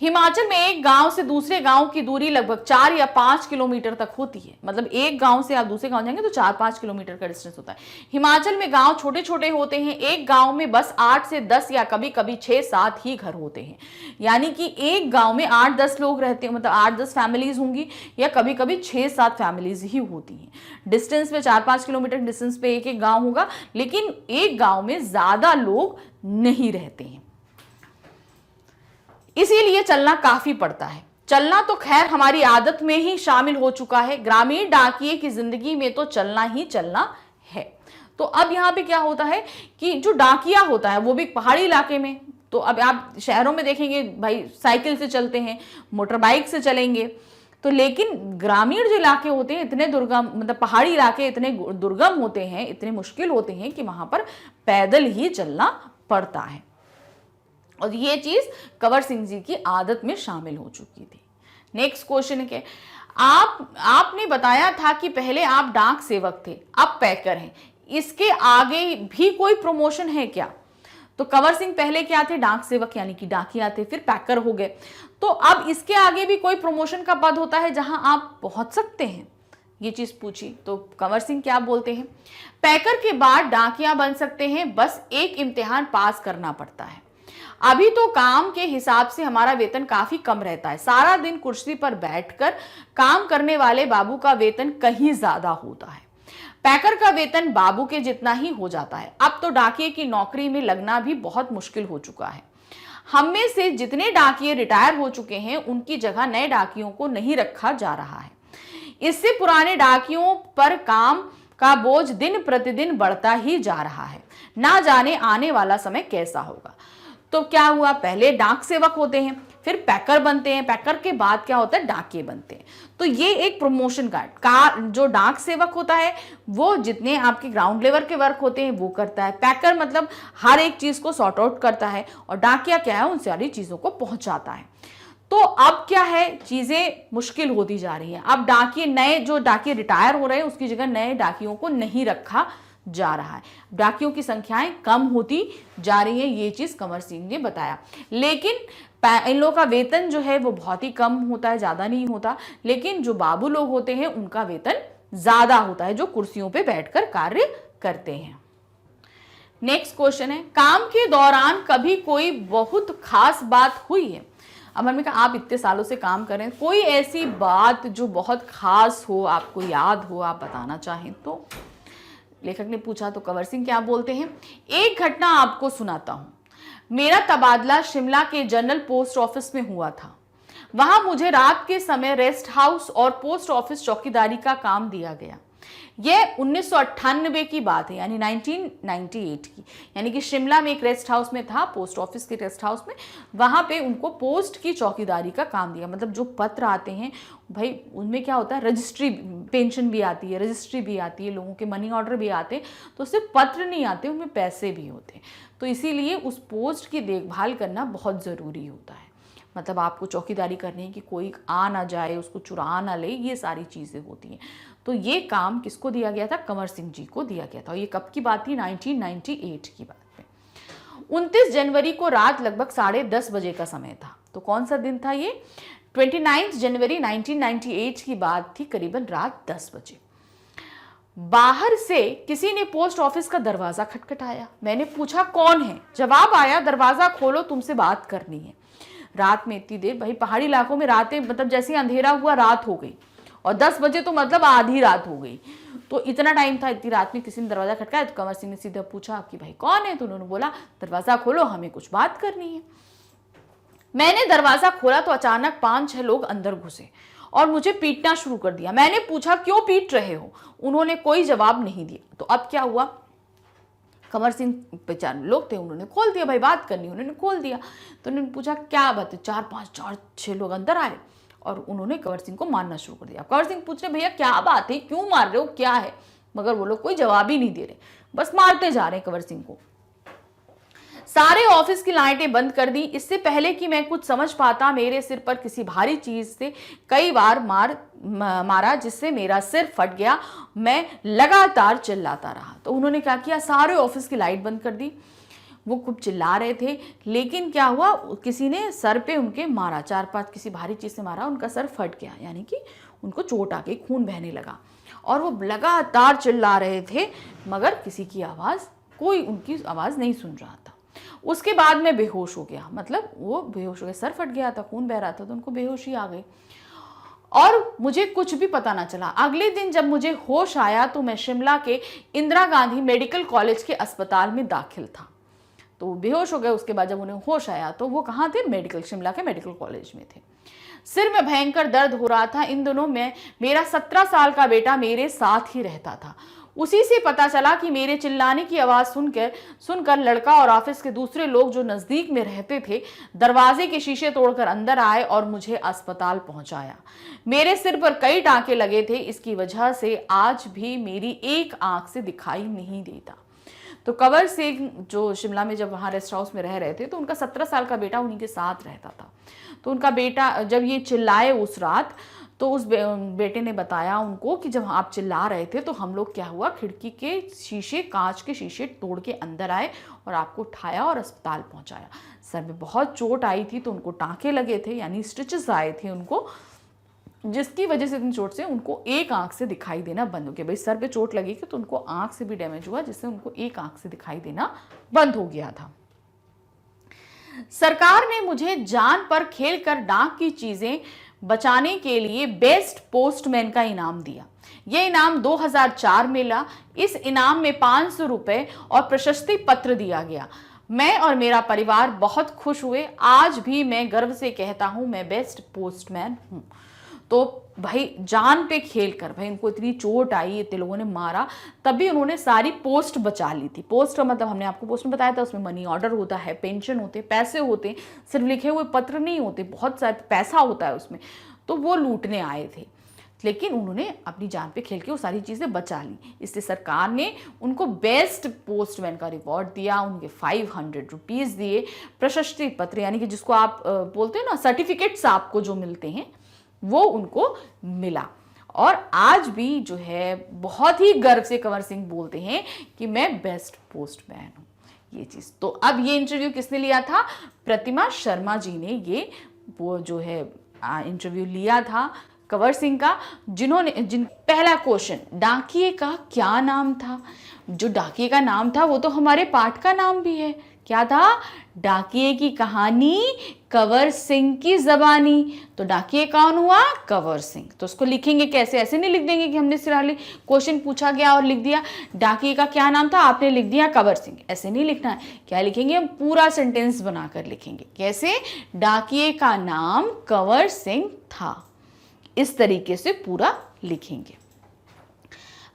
हिमाचल में एक गांव से दूसरे गांव की दूरी लगभग 4 या 5 किलोमीटर तक होती है। मतलब एक गांव से आप दूसरे गांव जाएंगे तो 4-5 किलोमीटर का डिस्टेंस होता है। हिमाचल में गांव छोटे छोटे होते हैं, एक गांव में बस 8 से 10 या कभी कभी 6-7 ही घर होते हैं। यानी कि एक गांव में 8-10 लोग रहते हैं, मतलब 8-10 फैमिलीज होंगी, या कभी कभी 6-7 फैमिलीज ही होती हैं। डिस्टेंस पे 4-5 किलोमीटर डिस्टेंस पे एक एक गांव होगा, लेकिन एक गांव में ज्यादा लोग नहीं रहते हैं, इसीलिए चलना काफी पड़ता है। चलना तो खैर हमारी आदत में ही शामिल हो चुका है, ग्रामीण डाकिये की जिंदगी में तो चलना ही चलना है। तो अब यहाँ पे क्या होता है कि जो डाकिया होता है वो भी पहाड़ी इलाके में, तो अब आप शहरों में देखेंगे भाई साइकिल से चलते हैं, मोटर बाइक से चलेंगे, तो लेकिन ग्रामीण जो इलाके होते हैं इतने दुर्गम, मतलब पहाड़ी इलाके इतने दुर्गम होते हैं, इतने मुश्किल होते हैं कि वहां पर पैदल ही चलना पड़ता है। और ये चीज कंवर सिंह जी की आदत में शामिल हो चुकी थी। नेक्स्ट क्वेश्चन है, आपने बताया था कि पहले आप डाक सेवक थे, अब पैकर हैं, इसके आगे भी कोई प्रमोशन है क्या? तो कंवर सिंह पहले क्या थे? डाक सेवक यानी कि डाकिया थे, फिर पैकर हो गए, तो अब इसके आगे भी कोई प्रमोशन का पद होता है जहां आप पहुंच सकते हैं? ये चीज पूछी तो कंवर सिंह क्या बोलते हैं, पैकर के बाद डाकिया बन सकते हैं, बस एक इम्तिहान पास करना पड़ता है। अभी तो काम के हिसाब से हमारा वेतन काफी कम रहता है, सारा दिन कुर्सी पर बैठकर काम करने वाले बाबू का वेतन कहीं ज्यादा होता है। पैकर का वेतन बाबू के जितना ही हो जाता है। अब तो डाकिये की नौकरी में लगना भी बहुत मुश्किल हो चुका है। हम में से जितने डाकिये रिटायर हो चुके हैं उनकी जगह नए डाकियों को नहीं रखा जा रहा है। इससे पुराने डाकियों पर काम का बोझ दिन प्रतिदिन बढ़ता ही जा रहा है। ना जाने आने वाला समय कैसा होगा। तो क्या हुआ, पहले डाक सेवक होते हैं, फिर पैकर बनते हैं, पैकर के बाद क्या होता है, डाकिये बनते हैं। तो ये एक प्रमोशन का जो डाक सेवक होता है वो जितने आपके ग्राउंड लेवल के वर्क होते हैं वो करता है, पैकर मतलब हर एक चीज को सॉर्ट आउट करता है, और डाकिया क्या है, उन सारी चीजों को पहुंचाता है। तो अब क्या है, चीजें मुश्किल होती जा रही हैं। अब डाकिये, नए जो डाकिये रिटायर हो रहे हैं उसकी जगह नए डाकियों को नहीं रखा जा रहा है, डाकियों की संख्याएं कम होती जा रही है, ये चीज कंवर सिंह ने बताया। लेकिन इन लोगों का वेतन जो है वो बहुत ही कम होता है, ज्यादा नहीं होता, लेकिन जो बाबू लोग होते हैं उनका वेतन ज्यादा होता है, जो कुर्सियों पे बैठकर कार्य करते हैं। नेक्स्ट क्वेश्चन है, काम के दौरान कभी कोई बहुत खास बात हुई है? अब हमने कहा आप इतने सालों से काम कर रहे हैं, कोई ऐसी बात जो बहुत खास हो, आपको याद हो, आप बताना चाहें तो? लेखक ने पूछा तो कंवर सिंह क्या बोलते हैं, एक घटना आपको सुनाता हूं। मेरा तबादला शिमला के जनरल पोस्ट ऑफिस में हुआ था। वहां मुझे रात के समय रेस्ट हाउस और पोस्ट ऑफिस चौकीदारी का काम दिया गया। यह 1998 की बात है, यानी 1998 की, यानी कि शिमला में एक रेस्ट हाउस में था, पोस्ट ऑफिस के रेस्ट हाउस में, वहां पे उनको पोस्ट की चौकीदारी का काम दिया। मतलब जो पत्र आते हैं भाई उनमें क्या होता है, रजिस्ट्री, पेंशन भी आती है, रजिस्ट्री भी आती है, लोगों के मनी ऑर्डर भी आते हैं, तो सिर्फ पत्र नहीं आते, उनमें पैसे भी होते हैं। तो इसीलिए उस पोस्ट की देखभाल करना बहुत ज़रूरी होता है। मतलब आपको चौकीदारी करनी है कि कोई आ ना जाए, उसको चुरा ना ले, ये सारी चीज़ें होती हैं। तो ये काम किसको दिया गया था? कंवर सिंह जी को दिया गया था। और ये कब की बात थी? 1998 की बात है। 29 जनवरी को रात लगभग 10:30 बजे का समय था। तो कौन सा दिन था ये? 29 जनवरी 1998 की बात थी, करीबन रात 10 बजे। बाहर से किसी ने पोस्ट ऑफिस का दरवाजा खटखटाया। मैंने पूछा कौन है? जवाब आया, दरवाजा खोलो, तुमसे बात करनी है। रात में इतनी देर, भाई पहाड़ी इलाकों में रातें, मतलब जैसे ही अंधेरा हुआ रात हो गई, और 10 बजे तो मतलब आधी रात हो गई। तो इतना टाइम था, इतनी रात में किसी ने दरवाजा खटकाया। तो कंवर सिंह ने सीधा पूछा कि भाई कौन है? तो उन्होंने बोला दरवाजा खोलो, हमें कुछ बात करनी है। मैंने दरवाजा खोला तो अचानक 5-6 लोग अंदर घुसे और मुझे पीटना शुरू कर दिया। मैंने पूछा क्यों पीट रहे हो? उन्होंने कोई जवाब नहीं दिया। तो अब क्या हुआ, कंवर सिंह पहचान लोग थे, उन्होंने खोल दिया, भाई बात करनी, उन्होंने खोल दिया। तो उन्होंने पूछा क्या बात है? 4-5-4-6 लोग अंदर आए और उन्होंने कंवर सिंह को मारना शुरू कर दिया। कंवर सिंह पूछ रहे भैया क्या बात है, क्यों मार रहे हो, क्या है? मगर वो लोग कोई जवाब ही नहीं दे रहे, बस मारते जा रहे हैं कंवर सिंह को। सारे ऑफिस की लाइटें बंद कर दी। इससे पहले कि मैं कुछ समझ पाता, मेरे सिर पर किसी भारी चीज से कई बार मारा, जिससे मेरा सिर फट गया। मैं लगातार चिल्लाता रहा। तो उन्होंने क्या किया, सारे ऑफिस की लाइट बंद कर दी। वो खूब चिल्ला रहे थे, लेकिन क्या हुआ, किसी ने सर पे उनके मारा, 4-5 किसी भारी चीज़ से मारा, उनका सर फट गया, यानी कि उनको चोट आ गई, खून बहने लगा। और वो लगातार चिल्ला रहे थे, मगर किसी की आवाज़, कोई उनकी आवाज़ नहीं सुन रहा था। उसके बाद मैं बेहोश हो गया, मतलब वो बेहोश हो गया, सर फट गया था, खून बह रहा था, तो उनको बेहोशी आ गई और मुझे कुछ भी पता ना चला। अगले दिन जब मुझे होश आया तो मैं शिमला के इंदिरा गांधी मेडिकल कॉलेज के अस्पताल में दाखिल था। तो बेहोश हो गए। उसके बाद जब उन्हें होश आया तो वो कहाँ थे, शिमला के मेडिकल कॉलेज में थे। सिर में भयंकर दर्द हो रहा था। इन दिनों में मेरा 17 साल का बेटा मेरे साथ ही रहता था। उसी से पता चला कि मेरे चिल्लाने की आवाज़ सुनकर लड़का और ऑफिस के दूसरे लोग जो नज़दीक में रहते थे, दरवाजे के शीशे तोड़कर अंदर आए और मुझे अस्पताल पहुंचाया। मेरे सिर पर कई टांके लगे थे, इसकी वजह से आज भी मेरी एक आंख से दिखाई नहीं देता। तो कंवर सिंह जो शिमला में जब वहाँ रेस्ट हाउस में रह रहे थे, तो उनका 17 साल का बेटा उन्हीं के साथ रहता था। तो उनका बेटा जब ये चिल्लाए उस रात, तो उस बेटे ने बताया उनको कि जब आप चिल्ला रहे थे तो हम लोग क्या हुआ, खिड़की के शीशे, कांच के शीशे तोड़ के अंदर आए और आपको उठाया और अस्पताल पहुंचाया। सर में बहुत चोट आई थी, तो उनको टांके लगे थे, यानी स्टिचेस आए थे उनको, जिसकी वजह से इतनी चोट से उनको एक आंख से दिखाई देना बंद हो गया। भाई सर पे चोट लगी थी तो उनको आंख से भी डैमेज हुआ, जिससे उनको एक आंख से दिखाई देना बंद हो गया था। सरकार ने मुझे जान पर खेलकर डाक की चीजें बचाने के लिए बेस्ट पोस्टमैन का इनाम दिया। यह इनाम 2004 में मिला। इस इनाम में 500 रुपए और प्रशस्ति पत्र दिया गया। मैं और मेरा परिवार बहुत खुश हुए। आज भी मैं गर्व से कहता हूं, मैं बेस्ट पोस्टमैन हूं। तो भाई जान पे खेल कर, भाई उनको इतनी चोट आई, इतने लोगों ने मारा, तब भी उन्होंने सारी पोस्ट बचा ली थी। पोस्ट का मतलब हमने आपको पोस्ट में बताया था, उसमें मनी ऑर्डर होता है, पेंशन होते, पैसे होते, सिर्फ लिखे हुए पत्र नहीं होते, बहुत सारा पैसा होता है उसमें। तो वो लूटने आए थे, लेकिन उन्होंने अपनी जान पे खेल के वो सारी चीज़ें बचा ली। इसलिए सरकार ने उनको बेस्ट पोस्टमैन का रिवॉर्ड दिया, उनके 500 रुपीज़ दिए, प्रशस्ति पत्र यानी कि जिसको आप बोलते हैं ना, सर्टिफिकेट्स आपको जो मिलते हैं, वो उनको मिला। और आज भी जो है बहुत ही गर्व से कंवर सिंह बोलते हैं कि मैं बेस्ट पोस्टमैन हूँ, ये चीज़। तो अब ये इंटरव्यू किसने लिया था, प्रतिमा शर्मा जी ने ये वो जो है इंटरव्यू लिया था कंवर सिंह का, पहला क्वेश्चन, डाकिए का क्या नाम था। जो डाकिए का नाम था वो तो हमारे पाठ का नाम भी है। क्या था, डाकिए की कहानी, कंवर सिंह की जबानी। तो डाकिए कौन हुआ, कंवर सिंह। तो उसको लिखेंगे कैसे, ऐसे नहीं लिख देंगे कि हमने सिर्फ क्वेश्चन पूछा गया और लिख दिया डाकिए का क्या नाम था, आपने लिख दिया कंवर सिंह, ऐसे नहीं लिखना है। क्या लिखेंगे, हम पूरा सेंटेंस बनाकर लिखेंगे। कैसे, डाकिए का नाम कंवर सिंह था, इस तरीके से पूरा लिखेंगे।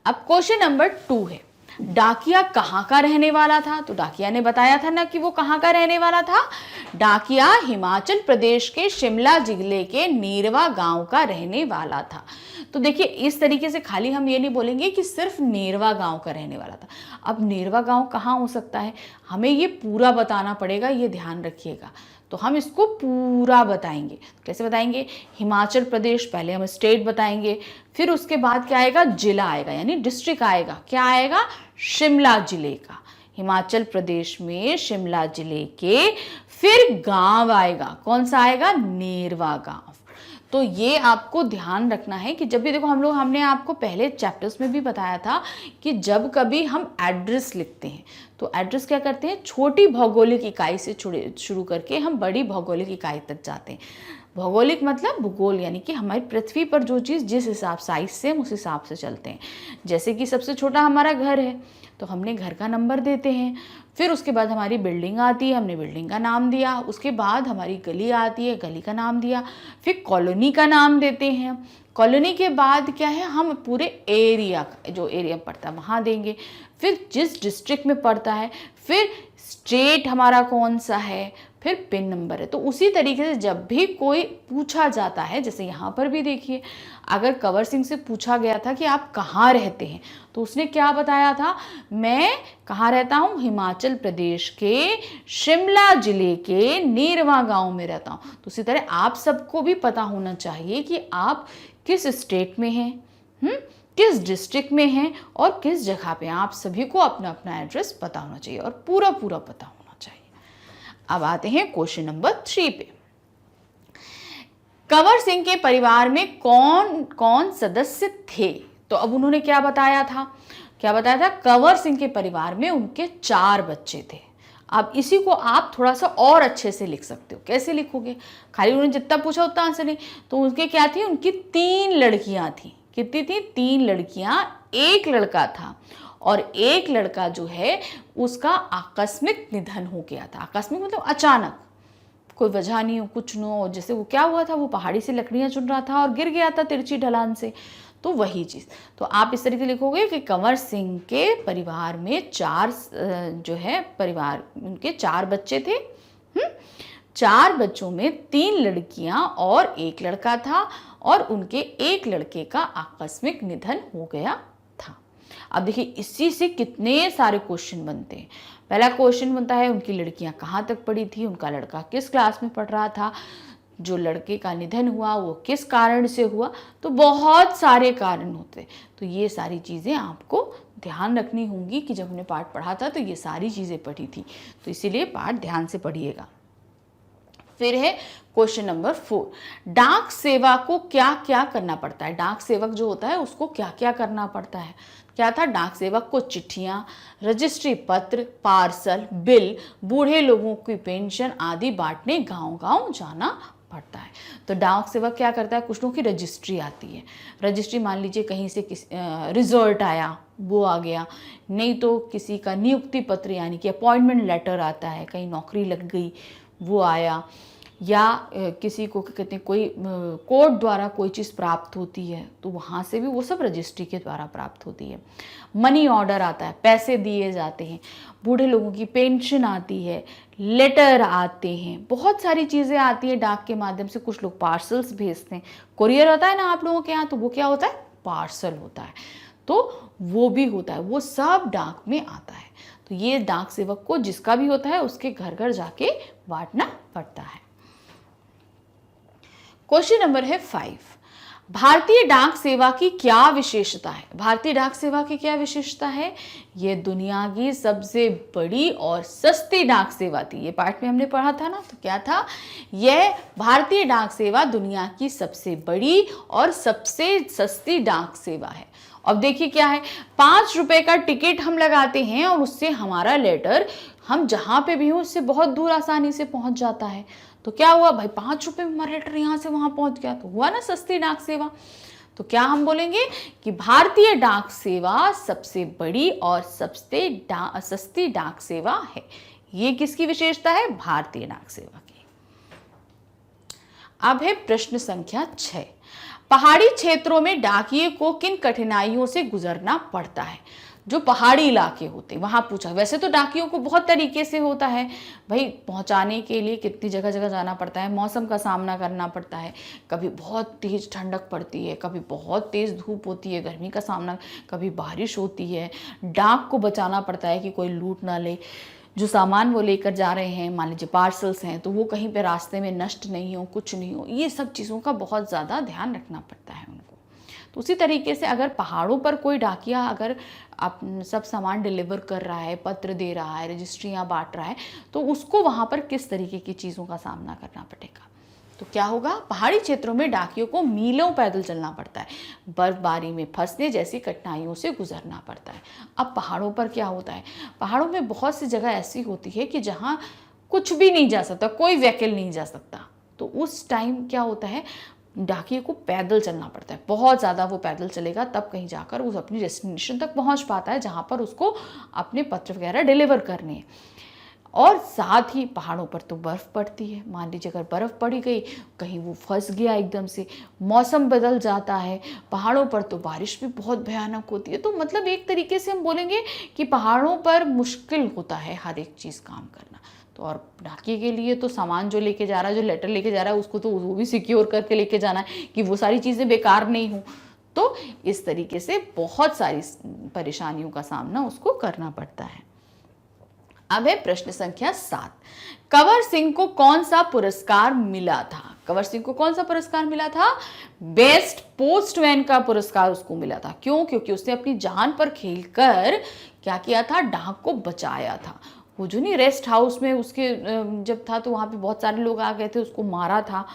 अब क्वेश्चन नंबर 2 है, डाकिया कहाँ का रहने वाला था। तो डाकिया ने बताया था ना कि वो कहाँ का रहने वाला था। डाकिया हिमाचल प्रदेश के शिमला जिले के नेरवा गांव का रहने वाला था। तो देखिए, इस तरीके से खाली हम ये नहीं बोलेंगे कि सिर्फ नेरवा गांव का रहने वाला था। अब नेरवा गांव कहाँ हो सकता है, हमें ये पूरा बताना पड़ेगा, ये ध्यान रखिएगा। तो हम इसको पूरा बताएंगे। कैसे बताएंगे, हिमाचल प्रदेश, पहले हम स्टेट बताएंगे, फिर उसके बाद क्या आएगा, जिला आएगा, यानी डिस्ट्रिक्ट आएगा। क्या आएगा, शिमला जिले का, हिमाचल प्रदेश में शिमला जिले के, फिर गांव आएगा, कौन सा आएगा, नेरवा गांव। तो ये आपको ध्यान रखना है कि जब भी देखो हमने आपको पहले चैप्टर्स में भी बताया था कि जब कभी हम एड्रेस लिखते हैं तो एड्रेस क्या करते हैं, छोटी भौगोलिक इकाई से शुरू करके हम बड़ी भौगोलिक इकाई तक जाते हैं। भौगोलिक मतलब भूगोल, यानी कि हमारी पृथ्वी पर जो चीज़ जिस हिसाब साइज से हम उस हिसाब से चलते हैं। जैसे कि सबसे छोटा हमारा घर है तो हमने घर का नंबर देते हैं, फिर उसके बाद हमारी बिल्डिंग आती है, हमने बिल्डिंग का नाम दिया, उसके बाद हमारी गली आती है, गली का नाम दिया, फिर कॉलोनी का नाम देते हैं। कॉलोनी के बाद क्या है, हम पूरे एरिया, जो एरिया पड़ता है वहाँ देंगे, फिर जिस डिस्ट्रिक्ट में पड़ता है, फिर स्टेट हमारा कौन सा है, फिर पिन नंबर है। तो उसी तरीके से जब भी कोई पूछा जाता है, जैसे यहाँ पर भी देखिए, अगर कंवर सिंह से पूछा गया था कि आप कहाँ रहते हैं, तो उसने क्या बताया था, मैं कहाँ रहता हूँ, हिमाचल प्रदेश के शिमला जिले के नेरवा गांव में रहता हूँ। तो उसी तरह आप सबको भी पता होना चाहिए कि आप किस स्टेट में हैं, किस डिस्ट्रिक्ट में हैं और किस जगह पे। आप सभी को अपना अपना एड्रेस पता होना चाहिए और पूरा पूरा पता होना चाहिए। अब आते हैं क्वेश्चन नंबर 3 पे। कंवर सिंह के परिवार में कौन कौन सदस्य थे? तो अब उन्होंने क्या बताया था? कंवर सिंह के परिवार में उनके 4 बच्चे थे। अब इसी को आप थोड़ा सा और अच्छे से लिख सकते हो। कैसे लिखोगे? खाली उन्होंने जितना पूछा उतना आंसर नहीं। तो उनके क्या थी? उनकी 3 लड़कियां थी। कितनी थी? 3 लड़कियां, 1 लड़का था, और 1 लड़का जो है उसका आकस्मिक निधन हो गया था। आकस्मिक मतलब अचानक, कोई वजह नहीं हो, कुछ न हो। जैसे वो क्या हुआ था, वो पहाड़ी से लकड़ियां चुन रहा था और गिर गया था तिरछी ढलान से, तो वही चीज़। तो आप इस तरीके लिखोगे कि कंवर सिंह के परिवार में 4 जो है परिवार, उनके 4 बच्चे थे। 4 बच्चों में 3 लड़कियां और 1 लड़का था, और उनके 1 लड़के का आकस्मिक निधन हो गया था। अब देखिए इसी से कितने सारे क्वेश्चन बनते हैं। पहला क्वेश्चन बनता है उनकी लड़कियां कहाँ तक पढ़ी थी, उनका लड़का किस क्लास में पढ़ रहा था, जो लड़के का निधन हुआ वो किस कारण से हुआ। तो बहुत सारे कारण होते हैं। तो ये सारी चीज़ें आपको ध्यान रखनी होंगी कि जब हमने पाठ पढ़ा था तो ये सारी चीज़ें पढ़ी थी, तो इसीलिए पाठ ध्यान से पढ़िएगा। फिर है क्वेश्चन नंबर 4, डाक सेवा को क्या क्या करना पड़ता है? डाक सेवक जो होता है उसको क्या क्या करना पड़ता है? क्या था? डाक सेवक को चिट्ठियां, रजिस्ट्री पत्र, पार्सल, बिल, बूढ़े लोगों की पेंशन आदि बांटने गांव-गांव जाना पड़ता है। तो डाक सेवक क्या करता है? कुछ लोगों की रजिस्ट्री आती है। रजिस्ट्री मान लीजिए कहीं से रिजल्ट आया, वो आ गया, नहीं तो किसी का नियुक्ति पत्र यानी कि अपॉइंटमेंट लेटर आता है, कहीं नौकरी लग गई वो आया, या किसी को कहते हैं कोई कोर्ट द्वारा कोई चीज़ प्राप्त होती है तो वहाँ से भी वो सब रजिस्ट्री के द्वारा प्राप्त होती है। मनी ऑर्डर आता है, पैसे दिए जाते हैं, बूढ़े लोगों की पेंशन आती है, लेटर आते हैं, बहुत सारी चीज़ें आती है डाक के माध्यम से। कुछ लोग पार्सल्स भेजते हैं, कुरियर होता है ना आप लोगों के यहाँ, तो वो क्या होता है? पार्सल होता है। तो वो भी होता है, वो सब डाक में आता है। तो ये डाक सेवक को जिसका भी होता है उसके घर घर जाके बांटना पड़ता है। क्वेश्चन नंबर है 5, भारतीय डाक सेवा की क्या विशेषता है? भारतीय डाक सेवा की क्या विशेषता है? ये दुनिया की सबसे बड़ी और सस्ती डाक सेवा थी। ये पार्ट में हमने पढ़ा था ना, तो क्या था? यह भारतीय डाक सेवा दुनिया की सबसे बड़ी और सबसे सस्ती डाक सेवा है। अब देखिए क्या है, 5 रुपए का टिकट हम लगाते हैं और उससे हमारा लेटर हम जहाँ पे भी हो उससे बहुत दूर आसानी से पहुँच जाता है। तो क्या हुआ भाई, 5 रुपए में हमारा लेटर यहाँ से वहाँ पहुँच गया, तो हुआ ना सस्ती डाक सेवा। तो क्या हम बोलेंगे कि भारतीय डाक सेवा सबसे बड़ी और सबसे सस्ती डाक सेवा है। ये किसकी विशेषता है? भारतीय डाक सेवा की। अब है प्रश्न संख्या 6, पहाड़ी क्षेत्रों में डाकिये को किन कठिनाइयों से गुजरना पड़ता है? जो पहाड़ी इलाके होते हैं वहाँ पूछा। वैसे तो डाकियों को बहुत तरीके से होता है भाई, पहुँचाने के लिए कितनी जगह जगह जाना पड़ता है, मौसम का सामना करना पड़ता है, कभी बहुत तेज़ ठंडक पड़ती है, कभी बहुत तेज़ धूप होती है, गर्मी का सामना, कभी बारिश होती है, डाक को बचाना पड़ता है कि कोई लूट ना ले, जो सामान वो लेकर जा रहे हैं, मान लीजिए पार्सल्स हैं, तो वो कहीं पे रास्ते में नष्ट नहीं हो, कुछ नहीं हो, ये सब चीज़ों का बहुत ज़्यादा ध्यान रखना पड़ता है उनको। तो उसी तरीके से अगर पहाड़ों पर कोई डाकिया अगर आप सब सामान डिलीवर कर रहा है, पत्र दे रहा है, रजिस्ट्रियाँ बांट रहा है, तो उसको वहाँ पर किस तरीके की चीज़ों का सामना करना पड़ेगा? तो क्या होगा, पहाड़ी क्षेत्रों में डाकियों को मीलों पैदल चलना पड़ता है, बर्फबारी में फंसने जैसी कठिनाइयों से गुजरना पड़ता है। अब पहाड़ों पर क्या होता है, पहाड़ों में बहुत सी जगह ऐसी होती है कि जहाँ कुछ भी नहीं जा सकता, कोई व्हीकल नहीं जा सकता, तो उस टाइम क्या होता है, डाकिये को पैदल चलना पड़ता है, बहुत ज़्यादा वो पैदल चलेगा तब कहीं जाकर उस अपनी डेस्टिनेशन तक पहुंच पाता है जहां पर उसको अपने पत्र वगैरह डिलीवर करने हैं। और साथ ही पहाड़ों पर तो बर्फ़ पड़ती है, मान लीजिए अगर बर्फ़ पड़ी गई, कहीं वो फंस गया एकदम से, मौसम बदल जाता है, पहाड़ों पर तो बारिश भी बहुत भयानक होती है। तो मतलब एक तरीके से हम बोलेंगे कि पहाड़ों पर मुश्किल होता है हर एक चीज़ काम करना। तो और डाकिये के लिए तो सामान जो लेके जा रहा है, जो लेटर लेके जा रहा है, उसको तो वो भी सिक्योर करके लेके जाना है कि वो सारी चीज़ें बेकार नहीं हो। तो इस तरीके से बहुत सारी परेशानियों का सामना उसको करना पड़ता है। अब है प्रश्न संख्या 7, कंवर सिंह को कौन सा पुरस्कार मिला था? कंवर सिंह को कौन सा पुरस्कार मिला था? बेस्ट पोस्टमैन का पुरस्कार उसको मिला था। क्यों? क्योंकि उसने अपनी जान पर खेलकर क्या किया था, डाक को बचाया था। वो जो नहीं रेस्ट हाउस में उसके जब था तो वहाँ पे बहुत सारे लोग आ गए थे, उसको मारा था।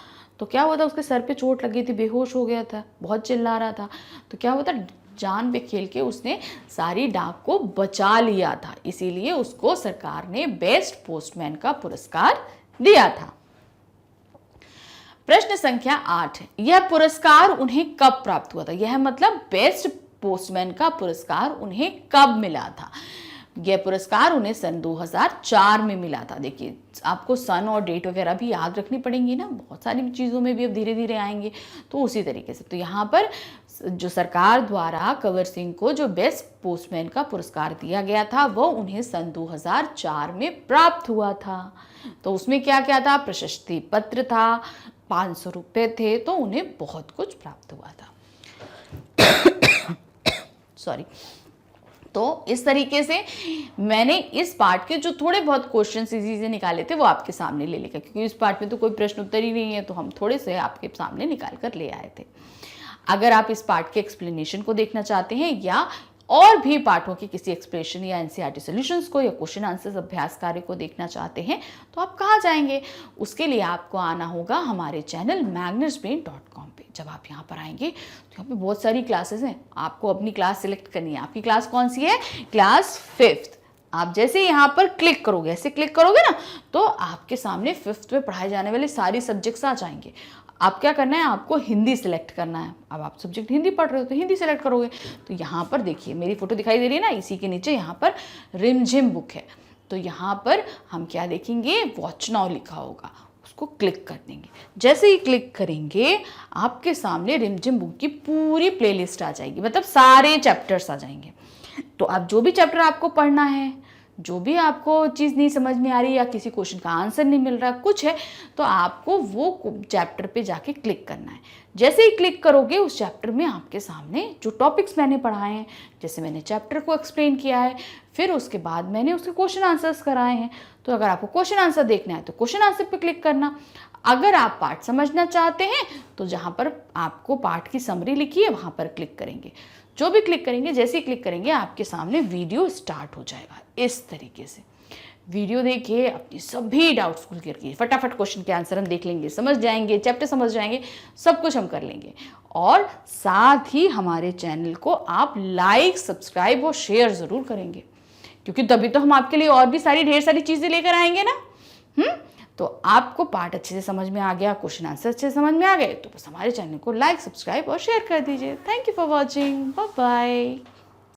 तो क्या हुआ था, उसके सर पे चोट लगी थी, बेहोश हो गया था, बहुत चिल्ला रहा था। तो क्या हुआ था, जान पे खेल के उसने सारी डाक को बचा लिया था, इसीलिए उसको सरकार ने बेस्ट पोस्टमैन का पुरस्कार दिया था। प्रश्न संख्या 8, यह पुरस्कार उन्हें कब प्राप्त हुआ था? यह मतलब बेस्ट पोस्टमैन का पुरस्कार उन्हें कब मिला था? यह पुरस्कार उन्हें सन 2004 में मिला था। देखिए, आपको सन और डेट वगैरह भी याद रखनी पड़ेंगी ना, बहुत सारी चीज़ों में भी अब धीरे धीरे आएंगे, तो उसी तरीके से। तो यहाँ पर जो सरकार द्वारा कंवर सिंह को जो बेस्ट पोस्टमैन का पुरस्कार दिया गया था वो उन्हें सन 2004 में प्राप्त हुआ था। तो उसमें क्या क्या था, प्रशस्ति पत्र था, 500 रुपये थे, तो उन्हें बहुत कुछ प्राप्त हुआ था। सॉरी। तो इस तरीके से मैंने इस पार्ट के जो थोड़े बहुत क्वेश्चन इजी से निकाले थे वो आपके सामने ले लेकर, क्योंकि इस पार्ट में तो कोई प्रश्न उत्तर ही नहीं है, तो हम थोड़े से आपके सामने निकाल कर ले आए थे। अगर आप इस पार्ट के एक्सप्लेनेशन को देखना चाहते हैं या और भी पार्टों के किसी एक्सप्रेशन या एनसीईआरटी सॉल्यूशंस को या क्वेश्चन आंसर्स अभ्यास कार्य को देखना चाहते हैं, तो आप कहाँ जाएंगे? उसके लिए आपको आना होगा हमारे चैनल magnusbrain.com पे। जब आप यहाँ पर आएंगे तो यहाँ पे बहुत सारी क्लासेस हैं, आपको अपनी क्लास सिलेक्ट करनी है। आपकी क्लास कौन सी है? Class 5th। आप जैसे यहाँ पर क्लिक करोगे, ऐसे क्लिक करोगे ना, तो आपके सामने 5th में पढ़ाए जाने वाले सारी सब्जेक्ट्स आ जाएंगे। आप क्या करना है, आपको हिंदी सिलेक्ट करना है। अब आप सब्जेक्ट हिंदी पढ़ रहे हो तो हिंदी सेलेक्ट करोगे। तो यहाँ पर देखिए मेरी फोटो दिखाई दे रही है ना, इसी के नीचे यहाँ पर रिमझिम बुक है। तो यहाँ पर हम क्या देखेंगे, वॉच नाउ लिखा होगा, उसको क्लिक कर देंगे। जैसे ही क्लिक करेंगे आपके सामने रिमझिम बुक की पूरी प्लेलिस्ट आ जाएगी, मतलब सारे चैप्टर्स आ जाएंगे। तो आप जो भी चैप्टर आपको पढ़ना है, जो भी आपको चीज़ नहीं समझ में आ रही या किसी क्वेश्चन का आंसर नहीं मिल रहा कुछ है, तो आपको वो चैप्टर पे जाके क्लिक करना है। जैसे ही क्लिक करोगे उस चैप्टर में आपके सामने जो टॉपिक्स मैंने पढ़ाए हैं, जैसे मैंने चैप्टर को एक्सप्लेन किया है, फिर उसके बाद मैंने उसके क्वेश्चन आंसर्स कराए हैं। तो अगर आपको क्वेश्चन आंसर देखना है तो क्वेश्चन आंसर पे क्लिक करना। अगर आप पार्ट समझना चाहते हैं तो जहाँ पर आपको पार्ट की समरी लिखी है वहाँ पर क्लिक करेंगे। जो भी क्लिक करेंगे, जैसे ही क्लिक करेंगे आपके सामने वीडियो स्टार्ट हो जाएगा। इस तरीके से वीडियो देखिए, अपनी सभी डाउट्स को क्लियर कीजिए, फटाफट क्वेश्चन के आंसर हम देख लेंगे, समझ जाएंगे, चैप्टर समझ जाएंगे, सब कुछ हम कर लेंगे। और साथ ही हमारे चैनल को आप लाइक, सब्सक्राइब और शेयर ज़रूर करेंगे, क्योंकि तभी तो हम आपके लिए और भी सारी ढेर सारी चीज़ें लेकर आएंगे ना। तो आपको पार्ट अच्छे से समझ में आ गया, क्वेश्चन आंसर अच्छे से समझ में आ गए, तो बस हमारे चैनल को लाइक, सब्सक्राइब और शेयर कर दीजिए। Thank you for watching, bye bye.